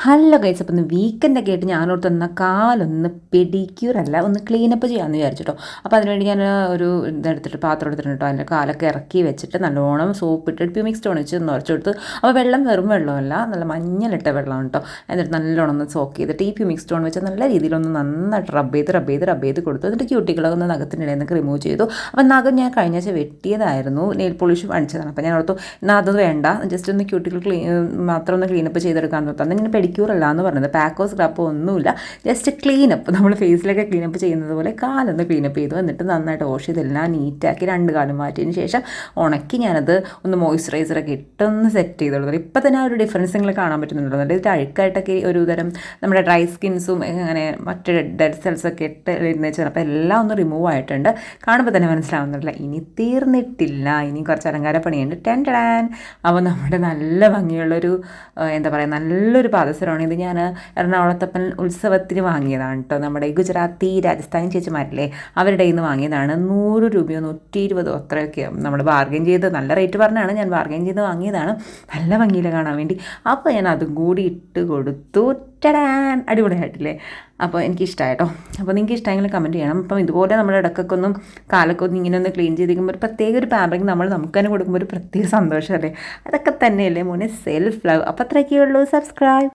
Hello guys, അപ്പം ഇന്ന് വീക്കെൻഡൊക്കെ ആയിട്ട് ഞാനോർത്ത് തന്ന കാലൊന്ന് പെഡിക്യൂറല്ല ഒന്ന് ക്ലീനപ്പ് ചെയ്യാമെന്ന് വിചാരിച്ചിട്ടോ. അപ്പോൾ അതിനുവേണ്ടി ഞാൻ ഒരു ഇതെടുത്തിട്ട് പാത്രം എടുത്തിട്ടുണ്ട് കേട്ടോ. അതിൻ്റെ കാലൊക്കെ ഇറക്കി വെച്ചിട്ട് നല്ലോണം സോപ്പിട്ട് പ്യൂമിക് സ്റ്റോൺ വെച്ച് നിറച്ച് കൊടുത്ത്. അപ്പോൾ വെള്ളം വെറും വെള്ളമല്ല, നല്ല മഞ്ഞളിട്ട വെള്ളമാണ് കേട്ടോ. എന്നിട്ട് നല്ലോണം ഒന്ന് സോക്ക് ചെയ്തിട്ട് ഈ പ്യൂമിക് സ്റ്റോൺ വെച്ച് നല്ല രീതിയിലൊന്ന് നന്നായിട്ട് റബ്ബ് ചെയ്ത് കൊടുത്തു. എന്നിട്ട് ക്യൂട്ടികളൊക്കെ ഒന്ന് നഖത്തിൻ്റെ ഇടയിൽ നിന്ന് റിമൂവ് ചെയ്തു. അപ്പോൾ നഖം ഞാൻ കഴിഞ്ഞ ആഴ്ച വെട്ടിയതായിരുന്നു, നെയിൽ പോളിഷ് അടിച്ചതാണ്. അപ്പോൾ ഞാൻ ഓർത്തു എന്നാൽ അത് വേണ്ട, ജസ്റ്റ് ഒന്ന് ക്യൂട്ടികൾ മാത്രം ഒന്ന് ക്ലീനപ്പ് ചെയ്തെടുക്കാൻ നോക്കാം. അങ്ങനെ പെഡിക്യൂർ അല്ല എന്ന് പറയുന്നത്, പാക്കോ സ്ക്രബോ ഒന്നുമില്ല, ജസ്റ്റ് ക്ലീനപ്പ്. നമ്മൾ ഫേസിലൊക്കെ ക്ലീനപ്പ് ചെയ്യുന്നത് പോലെ കാലൊന്ന് ക്ലീനപ്പ് ചെയ്തു. എന്നിട്ട് നന്നായിട്ട് വാഷ് ചെയ്തെല്ലാം നീറ്റാക്കി 2 കാലും മാറ്റിയതിന് ശേഷം ഉണക്കി ഞാനത് ഒന്ന് മോയ്സ്ചറൈസറൊക്കെ ഇട്ടൊന്ന് സെറ്റ് ചെയ്ത് കൊടുത്തു. ഇപ്പം തന്നെ ആ ഒരു ഡിഫറൻസ് നിങ്ങൾ കാണാൻ പറ്റുന്നുണ്ടോ? എന്നിട്ട് അഴുക്കായിട്ടൊക്കെ ഒരു തരം നമ്മുടെ ഡ്രൈ സ്കിൻസും അങ്ങനെ മറ്റ് ഡെഡ് സെൽസൊക്കെ ഇട്ട് ഇരുന്ന് വെച്ചാൽ അപ്പോൾ എല്ലാം ഒന്ന് റിമൂവ് ആയിട്ടുണ്ട്. കാണുമ്പോൾ തന്നെ മനസ്സിലാവുന്നില്ല. ഇനി തീർന്നിട്ടില്ല, ഇനി കുറച്ച് അലങ്കാര പണിയുണ്ട്. അപ്പോൾ നമ്മുടെ നല്ല ഭംഗിയുള്ളൊരു എന്താ പറയുക, നല്ലൊരു പാദസരമാണ് ഇത്. ഞാൻ എറണാകുളത്തപ്പൻ ഉത്സവത്തിന് വാങ്ങിയതാണ് കേട്ടോ. നമ്മുടെ ഈ ഗുജറാത്തി രാജസ്ഥാനി ചേച്ചിമാരില്ലേ, അവരുടെ കയ്യിൽ നിന്ന് വാങ്ങിയതാണ്. 100 രൂപയോ 120 അത്രയൊക്കെ നമ്മൾ ബാർഗെയിൻ ചെയ്ത്, നല്ല റേറ്റ് പറഞ്ഞാണ്, ഞാൻ ബാർഗെയിൻ ചെയ്ത് വാങ്ങിയതാണ് നല്ല ഭംഗിയിൽ കാണാൻ വേണ്ടി. അപ്പോൾ ഞാൻ അതും കൂടി ഇട്ട് കൊടുത്തു. അടിപൊളിയായിട്ടില്ലേ? അപ്പോൾ എനിക്കിഷ്ടമായിട്ടോ. അപ്പോൾ നിങ്ങൾക്ക് ഇഷ്ടമെങ്കിൽ കമൻറ്റ് ചെയ്യണം. അപ്പം ഇതുപോലെ നമ്മുടെ ഇടയ്ക്കൊക്കെ ഒന്നും കാലൊക്കെ ഒന്ന് ഇങ്ങനെ ഒന്ന് ക്ലീൻ ചെയ്തിരിക്കുമ്പോൾ ഒരു പ്രത്യേക ഒരു പാമ്പറിങ് നമുക്ക് തന്നെ കൊടുക്കുമ്പോൾ ഒരു പ്രത്യേക സന്തോഷമല്ലേ? അതൊക്കെ തന്നെയല്ലേ മോനെ സെൽഫ് ലവ്. അപ്പോൾ അത്രയൊക്കെ ഉള്ളൂ. സബ്സ്ക്രൈബ്.